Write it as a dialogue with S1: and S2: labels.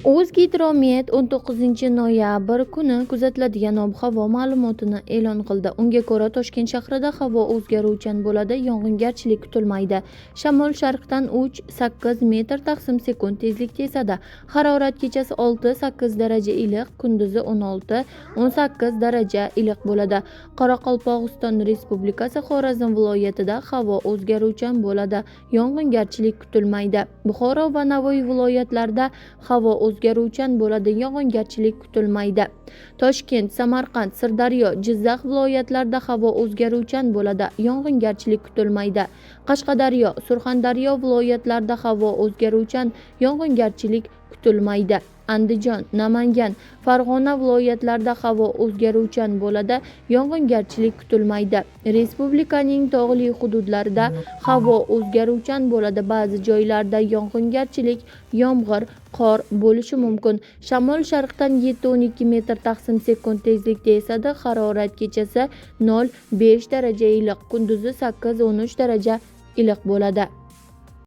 S1: O'zgidromet 19 noyabr kuni kuzatiladigan ob-havo ma'lumotini e'lon qildi. Unga ko'ra, Toshkent shahrida havo o'zgaruvchan bo'ladi, yog'ingarchilik kutilmaydi. Shamol sharqdan 3-8 metr/sekund tezlikda esadi. Harorat kechasi 6-8 daraja iliq, kunduzi 16-18 daraja iliq bo'ladi. Qoraqalpog'iston Respublikasi Xorazm viloyatida havo o'zgaruvchan bo'ladi, yog'ingarchilik kutilmaydi. Buxoro va Navoiy viloyatlarida havo o'zgaruvchan bo'ladi, yog'ingarchilik kutilmaydi. Toshkent, Samarqand, Sirdaryo, Jizzax viloyatlarida havo o'zgaruvchan bo'ladi, yog'ingarchilik kutilmaydi. Qashqadaryo, Surxondaryo viloyatlarida havo o'zgaruvchan, yog'ingarchilik kutilmaydi. Andijon, Namangan, Farg'ona viloyatlarida havo o'zgaruvchan bo'ladi, yog'ingarchilik kutilmaydi. Respublikaning tog'li hududlarida havo o'zgaruvchan bo'ladi, ba'zi joylarda yog'ingarchilik, yomg'ir, qor bo'lishi mumkin. Shamol sharqdan 7-12 metr/sekund tezlikda esadi. Harorat kechasi 0-5 daraja iliq, kunduzi 8-13 daraja iliq bo'ladi.